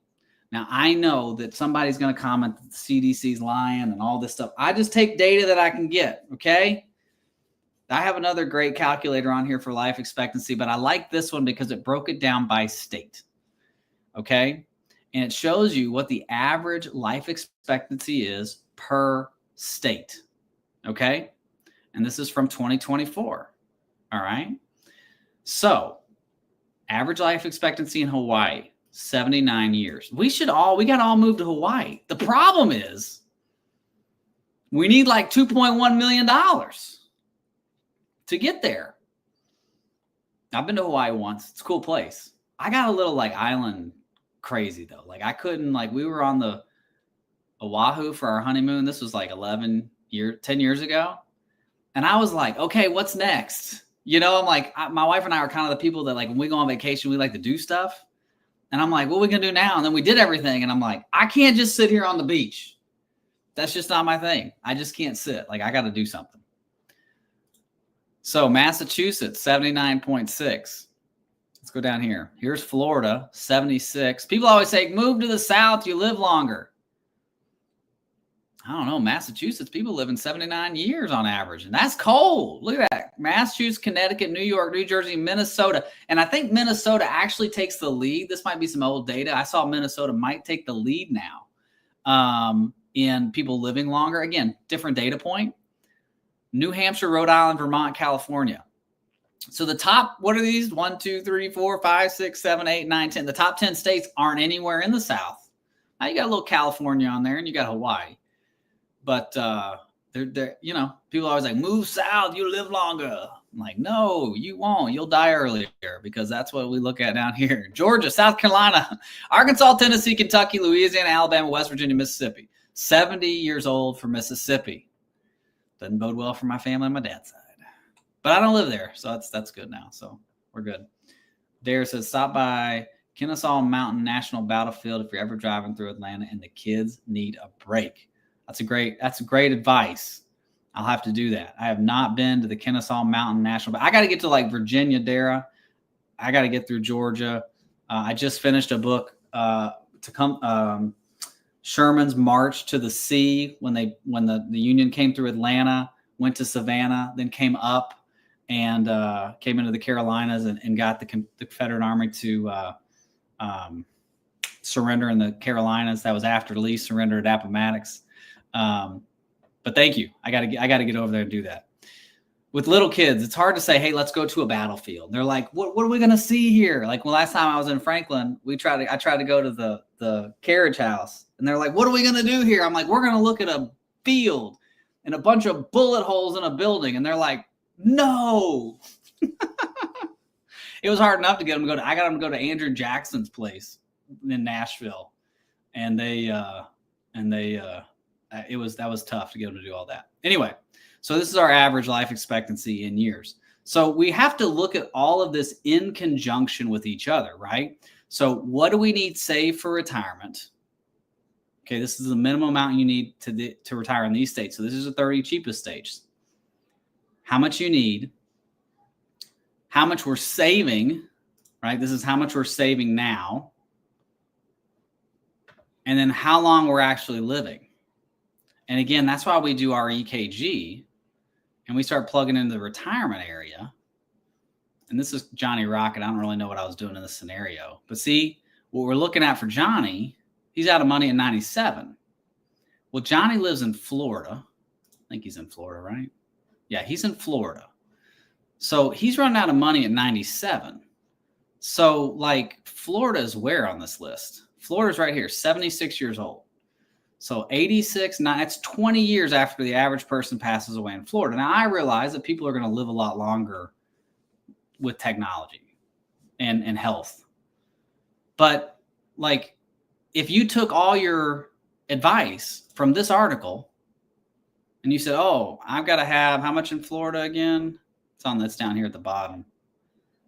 Now, I know that somebody's going to comment that the CDC's lying and all this stuff. I just take data that I can get, okay? I have another great calculator on here for life expectancy, but I like this one because it broke it down by state, okay? And it shows you what the average life expectancy is per state, okay? And this is from 2024, all right? So, average life expectancy in Hawaii, 79 years. We got to all move to Hawaii. The problem is we need like $2.1 million to get there. I've been to Hawaii once. It's a cool place. I got a little like island crazy though. Like we were on the Oahu for our honeymoon. This was like 10 years ago. And I was like, okay, what's next? You know, I'm like, my wife and I are kind of the people that like, when we go on vacation, we like to do stuff. And I'm like, what are we going to do now? And then we did everything. And I'm like, I can't just sit here on the beach. That's just not my thing. I just can't sit. Like, I got to do something. So Massachusetts, 79.6. Let's go down here. Here's Florida, 76. People always say, move to the South, you live longer. I don't know, Massachusetts, people live in 79 years on average, and that's cold. Look at that. Massachusetts, Connecticut, New York, New Jersey, Minnesota. And I think Minnesota actually takes the lead. This might be some old data. I saw Minnesota might take the lead now in people living longer. Again, different data point. New Hampshire, Rhode Island, Vermont, California. So the top, what are these? 1, 2, 3, 4, 5, 6, 7, 8, 9, 10. The top 10 states aren't anywhere in the South. Now you got a little California on there, and you got Hawaii. But they're you know, people are always like, move south, you live longer. I'm like, no, you won't. You'll die earlier, because that's what we look at down here. Georgia, South Carolina, Arkansas, Tennessee, Kentucky, Louisiana, Alabama, West Virginia, Mississippi. 70 years old for Mississippi. Doesn't bode well for my family on my dad's side. But I don't live there, so that's good now. So we're good. Dare says, stop by Kennesaw Mountain National Battlefield if you're ever driving through Atlanta and the kids need a break. That's great advice. I'll have to do that. I have not been to the Kennesaw Mountain National. I got to get to like Virginia, Dara. I got to get through Georgia. I just finished a book to come. Sherman's March to the Sea, when the Union came through Atlanta, went to Savannah, then came up and came into the Carolinas and got the Confederate Army to surrender in the Carolinas. That was after Lee surrendered at Appomattox. But thank you. I gotta get over there and do that. With little kids, it's hard to say, hey, let's go to a battlefield. They're like, what are we gonna see here? Like, well, last time I was in Franklin, I tried to go to the carriage house, and they're like, what are we gonna do here? I'm like, we're gonna look at a field and a bunch of bullet holes in a building. And they're like, no. It was hard enough to get them to go to. I got them to go to Andrew Jackson's place in Nashville, and that was tough to get them to do all that. Anyway, so this is our average life expectancy in years. So we have to look at all of this in conjunction with each other, right? So what do we need saved for retirement? Okay, this is the minimum amount you need to retire in these states. So this is the 30 cheapest states. How much you need, how much we're saving, right? This is how much we're saving now. And then how long we're actually living. And again, that's why we do our EKG and we start plugging into the retirement area. And this is Johnny Rocket. I don't really know what I was doing in this scenario. But see, what we're looking at for Johnny, he's out of money at 97. Well, Johnny lives in Florida. I think he's in Florida, right? Yeah, he's in Florida. So he's running out of money at 97. So like Florida is where on this list? Florida's right here, 76 years old. So 86, that's 20 years after the average person passes away in Florida. Now, I realize that people are going to live a lot longer with technology and health. But like, if you took all your advice from this article and you said, oh, I've got to have how much in Florida again? That's down here at the bottom.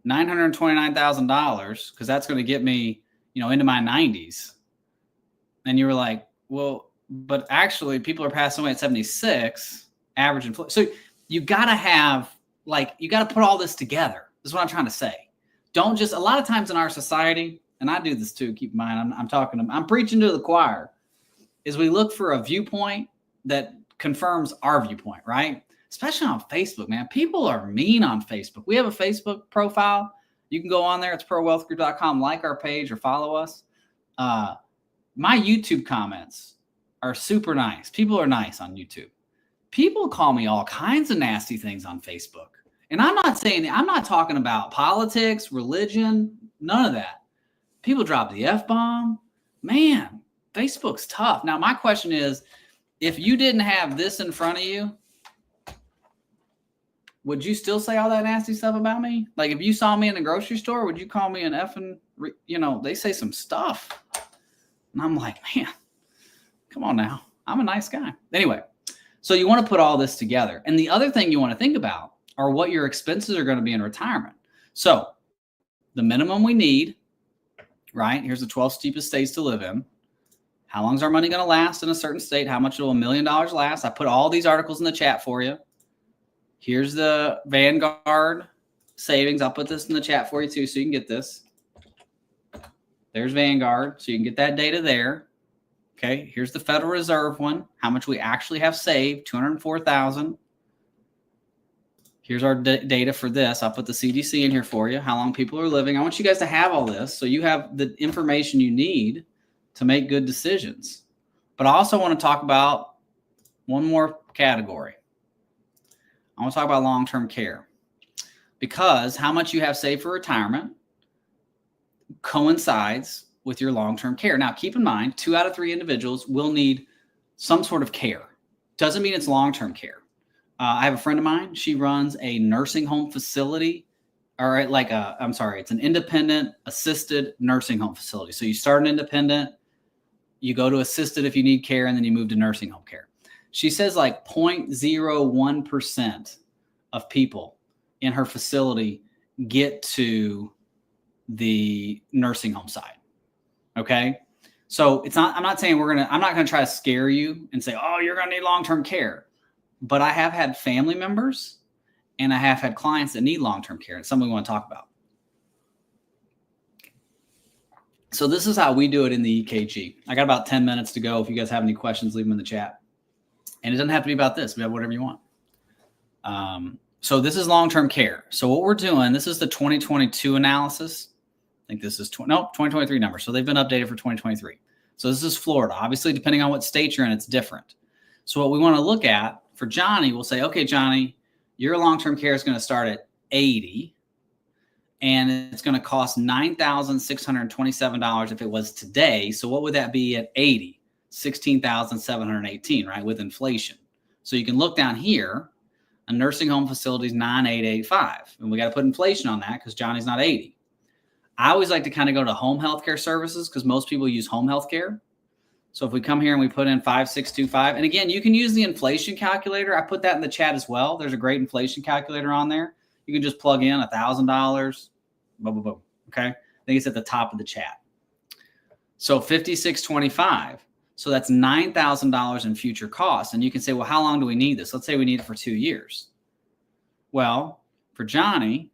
$929,000, because that's going to get me, into my 90s. And you were like, well, but actually people are passing away at 76, average inflation. So you got to put all this together. This is what I'm trying to say. Don't just, a lot of times in our society, and I do this too, keep in mind, I'm preaching to the choir, is we look for a viewpoint that confirms our viewpoint, right? Especially on Facebook, man. People are mean on Facebook. We have a Facebook profile. You can go on there. It's prowealthgroup.com. Like our page or follow us. My YouTube comments are super nice. People are nice on YouTube. People call me all kinds of nasty things on Facebook. And I'm not talking about politics, religion, none of that. People drop the F-bomb. Man, Facebook's tough. Now, my question is, if you didn't have this in front of you, would you still say all that nasty stuff about me? Like, if you saw me in the grocery store, would you call me an effing, they say some stuff. And I'm like, man, come on now. I'm a nice guy. Anyway, so you want to put all this together. And the other thing you want to think about are what your expenses are going to be in retirement. So the minimum we need, right? Here's the 12 cheapest states to live in. How long is our money going to last in a certain state? How much will $1 million last? I put all these articles in the chat for you. Here's the Vanguard savings. I'll put this in the chat for you too, so you can get this. There's Vanguard, so you can get that data there. Okay, here's the Federal Reserve one, how much we actually have saved, 204,000. Here's our data for this. I'll put the CDC in here for you, how long people are living. I want you guys to have all this so you have the information you need to make good decisions. But I also want to talk about one more category. I want to talk about long-term care, because how much you have saved for retirement coincides with your long-term care. Now, keep in mind, 2 out of 3 individuals will need some sort of care. Doesn't mean it's long-term care. I have a friend of mine. She runs a nursing home facility, or it's an independent assisted nursing home facility. So you start an independent, you go to assisted if you need care, and then you move to nursing home care. She says like 0.01% of people in her facility get to the nursing home side. Okay. So I'm not saying I'm not going to try to scare you and say, oh, you're going to need long-term care. But I have had family members and I have had clients that need long-term care. It's something we want to talk about. So this is how we do it in the EKG. I got about 10 minutes to go. If you guys have any questions, leave them in the chat. And it doesn't have to be about this. We have whatever you want. So this is long-term care. So what we're doing, this is the 2022 analysis. I think this is 2023 number. So they've been updated for 2023. So this is Florida. Obviously, depending on what state you're in, it's different. So what we want to look at for Johnny, we'll say, okay, Johnny, your long-term care is going to start at 80, and it's going to cost $9,627 if it was today. So what would that be at 80? $16,718, right, with inflation. So you can look down here. A nursing home facility is $9,885, and we got to put inflation on that because Johnny's not 80. I always like to kind of go to home healthcare services because most people use home healthcare. So if we come here and we put in 5625, and again, you can use the inflation calculator. I put that in the chat as well. There's a great inflation calculator on there. You can just plug in $1,000, boom, boom, boom. Okay. I think it's at the top of the chat. So 5625. So that's $9,000 in future costs. And you can say, well, how long do we need this? Let's say we need it for 2 years. Well, for Johnny,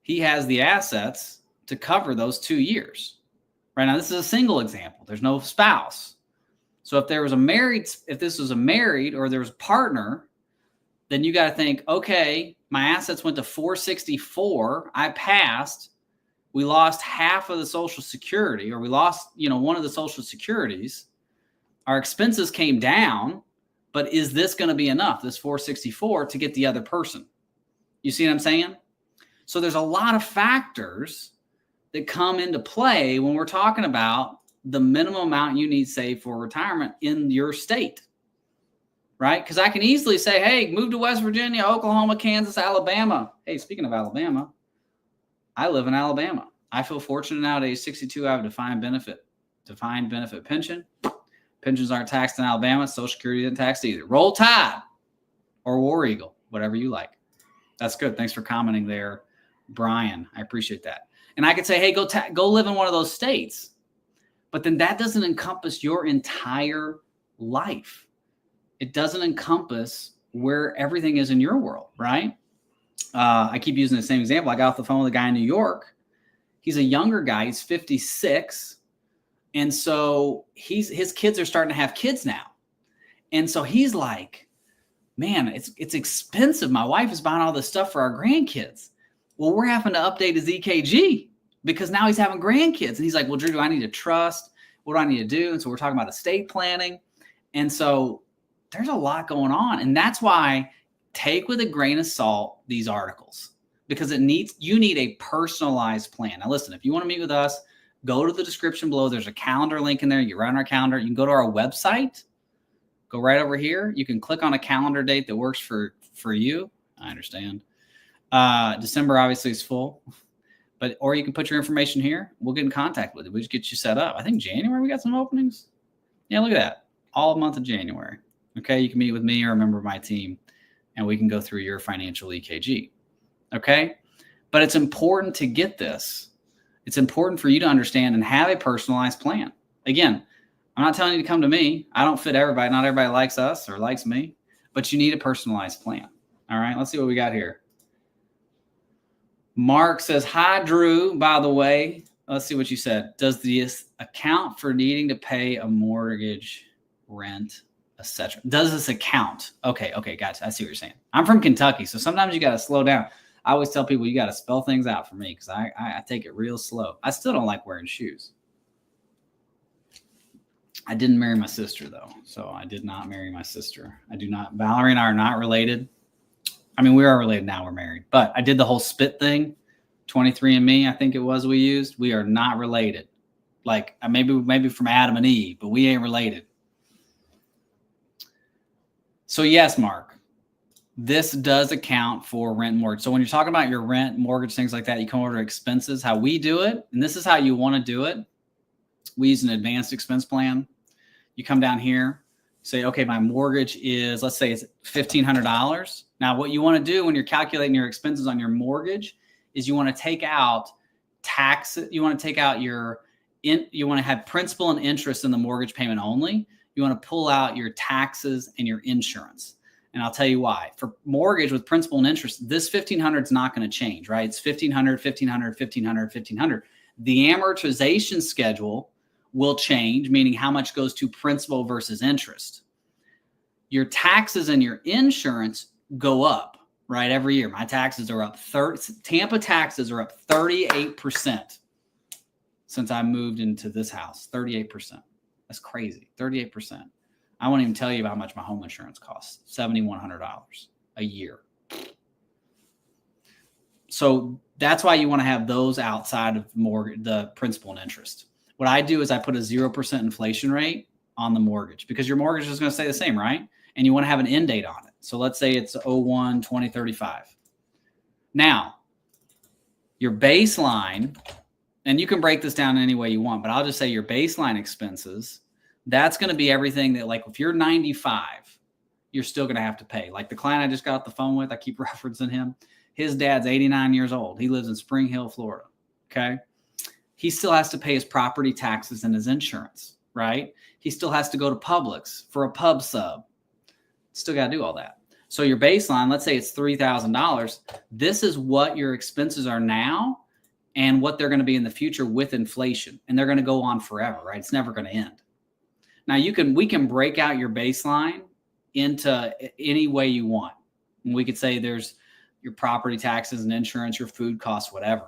he has the assets to cover those 2 years. Right now, this is a single example. There's no spouse. So if this was a married or there was a partner, then you got to think, okay, my assets went to 464. I passed. We lost half of the Social Security, or we lost, one of the Social Securities. Our expenses came down, but is this going to be enough, this 464, to get the other person? You see what I'm saying? So there's a lot of factors that come into play when we're talking about the minimum amount you need saved for retirement in your state, right? Because I can easily say, hey, move to West Virginia, Oklahoma, Kansas, Alabama. Hey, speaking of Alabama, I live in Alabama. I feel fortunate now at age 62. I have a defined benefit pension. Pensions aren't taxed in Alabama. Social Security isn't taxed either. Roll Tide or War Eagle, whatever you like. That's good. Thanks for commenting there, Brian. I appreciate that. And I could say, hey, go live in one of those states. But then that doesn't encompass your entire life. It doesn't encompass where everything is in your world, right? I keep using the same example. I got off the phone with a guy in New York. He's a younger guy. He's 56. And so his kids are starting to have kids now. And so he's like, man, it's expensive. My wife is buying all this stuff for our grandkids. Well, we're having to update his EKG because now he's having grandkids. And he's like, well, Drew, do I need to trust? What do I need to do? And so we're talking about estate planning. And so there's a lot going on. And that's why take with a grain of salt these articles, because you need a personalized plan. Now, listen, if you want to meet with us, go to the description below. There's a calendar link in there. You run our calendar. You can go to our website. Go right over here. You can click on a calendar date that works for you. I understand. December obviously is full, or you can put your information here. We'll get in contact with you. We just get you set up. I think January we got some openings. Yeah, look at that. All month of January. Okay, you can meet with me or a member of my team, and we can go through your financial EKG. Okay, but it's important to get this. It's important for you to understand and have a personalized plan. Again, I'm not telling you to come to me. I don't fit everybody. Not everybody likes us or likes me, but you need a personalized plan. All right, let's see what we got here. Mark says, hi, Drew, by the way. Let's see what you said. Does this account for needing to pay a mortgage, rent, etc.? Does this account? Okay, gotcha. I see what you're saying. I'm from Kentucky, so sometimes you got to slow down. I always tell people you got to spell things out for me because I take it real slow. I still don't like wearing shoes. I didn't marry my sister, though, so I did not marry my sister. I do not. Valerie and I are not related. I mean, we are related now. We're married. But I did the whole spit thing. 23andMe, I think it was we used. We are not related. Like maybe from Adam and Eve, but we ain't related. So yes, Mark, this does account for rent and mortgage. So when you're talking about your rent, mortgage, things like that, you come over to expenses, how we do it. And this is how you want to do it. We use an advanced expense plan. You come down here, say, okay, my mortgage is, let's say it's $1,500. Now, what you want to do when you're calculating your expenses on your mortgage is you want to take out taxes. You want to take out you want to have principal and interest in the mortgage payment only. You want to pull out your taxes and your insurance. And I'll tell you why. For mortgage with principal and interest, this $1,500 is not going to change, right? It's $1,500, $1,500, $1,500, $1,500. The amortization schedule will change, meaning how much goes to principal versus interest. Your taxes and your insurance go up, right? Every year. My taxes are up. Tampa taxes are up 38% since I moved into this house. 38%. That's crazy. 38%. I won't even tell you how much my home insurance costs. $7,100 a year. So that's why you want to have those outside of the principal and interest. What I do is I put a 0% inflation rate on the mortgage because your mortgage is going to stay the same, right? And you want to have an end date on it. So let's say it's 01/2035. Now, your baseline, and you can break this down any way you want, but I'll just say your baseline expenses, that's going to be everything that, like, if you're 95, you're still going to have to pay. Like the client I just got off the phone with, I keep referencing him. His dad's 89 years old. He lives in Spring Hill, Florida. Okay. He still has to pay his property taxes and his insurance, right? He still has to go to Publix for a pub sub. Still got to do all that. So your baseline, let's say it's $3,000. This is what your expenses are now and what they're going to be in the future with inflation. And they're going to go on forever, right? It's never going to end. Now we can break out your baseline into any way you want. And we could say there's your property taxes and insurance, your food costs, whatever.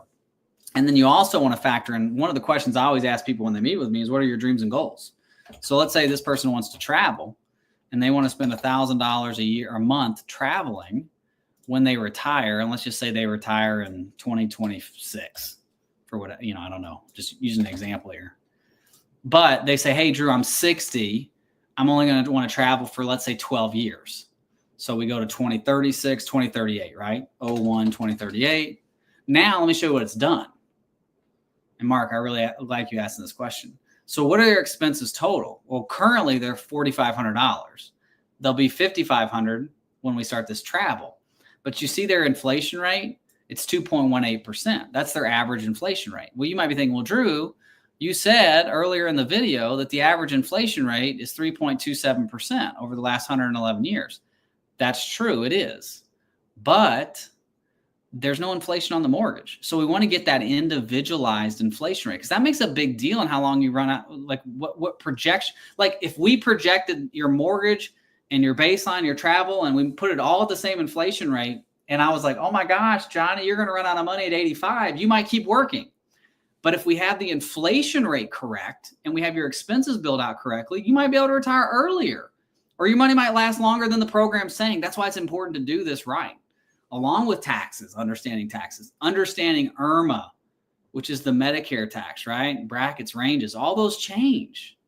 And then you also want to factor in, one of the questions I always ask people when they meet with me is, what are your dreams and goals? So let's say this person wants to travel and they want to spend $1,000 a year or a month traveling when they retire. And let's just say they retire in 2026 for what, I don't know, just using an example here. But they say, hey, Drew, I'm 60. I'm only going to want to travel for, let's say, 12 years. So we go to 2036, 2038, right? 01/2038. Now let me show you what it's done. And Mark, I really like you asking this question. So what are your expenses total? Well, currently they're $4,500. They'll be $5,500 when we start this travel. But you see their inflation rate? It's 2.18%. That's their average inflation rate. Well, you might be thinking, well, Drew, you said earlier in the video that the average inflation rate is 3.27% over the last 111 years. That's true, it is. But there's no inflation on the mortgage. So we want to get that individualized inflation rate because that makes a big deal in how long you run out. Like what projection, like if we projected your mortgage and your baseline, your travel, and we put it all at the same inflation rate. And I was like, oh my gosh, Johnny, you're going to run out of money at 85. You might keep working. But if we have the inflation rate correct and we have your expenses billed out correctly, you might be able to retire earlier, or your money might last longer than the program's saying. That's why it's important to do this right. Along with taxes, understanding IRMA, which is the Medicare tax, right? Brackets, ranges, all those change.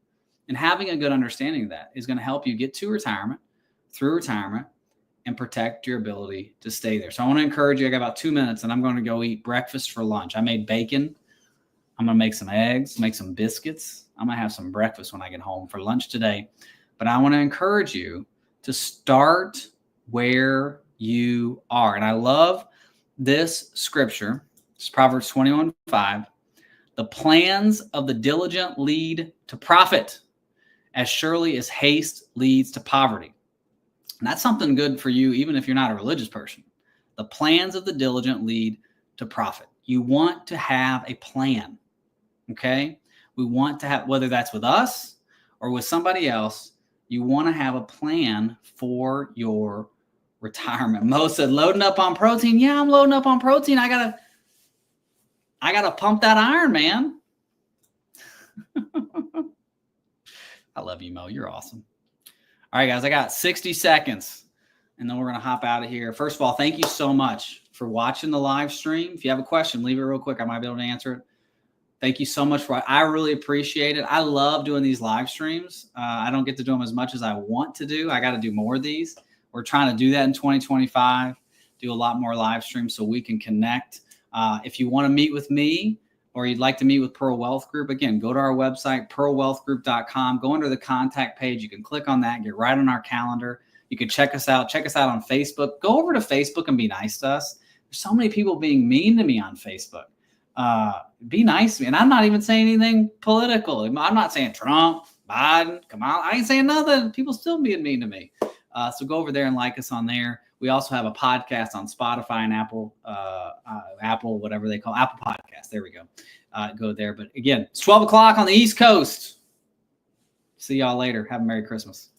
And having a good understanding of that is going to help you get to retirement, through retirement, and protect your ability to stay there. So I want to encourage you. I got about 2 minutes and I'm going to go eat breakfast for lunch. I made bacon. I'm going to make some eggs, make some biscuits. I'm going to have some breakfast when I get home for lunch today. But I want to encourage you to start where you are. And I love this scripture. It's Proverbs 21:5. The plans of the diligent lead to profit, as surely as haste leads to poverty. And that's something good for you, even if you're not a religious person. The plans of the diligent lead to profit. You want to have a plan. Okay. We want to have, whether that's with us or with somebody else, you want to have a plan for your retirement. Mo said, loading up on protein. Yeah, I'm loading up on protein. I gotta pump that iron, man. I love you, Mo. You're awesome. All right, guys, I got 60 seconds and then we're going to hop out of here. First of all, thank you so much for watching the live stream. If you have a question, leave it real quick. I might be able to answer it. Thank you so much I really appreciate it. I love doing these live streams. I don't get to do them as much as I want to do. I got to do more of these. We're trying to do that in 2025, do a lot more live streams so we can connect. If you want to meet with me or you'd like to meet with Pearl Wealth Group, again, go to our website, pearlwealthgroup.com. Go under the contact page. You can click on that, get right on our calendar. You can check us out. Check us out on Facebook. Go over to Facebook and be nice to us. There's so many people being mean to me on Facebook. Be nice to me. And I'm not even saying anything political. I'm not saying Trump, Biden, Kamala. I ain't saying nothing. People still being mean to me. So go over there and like us on there. We also have a podcast on Spotify and Apple, whatever they call Apple Podcasts. There we go. Go there. But again, it's 12 o'clock on the East Coast. See y'all later. Have a Merry Christmas.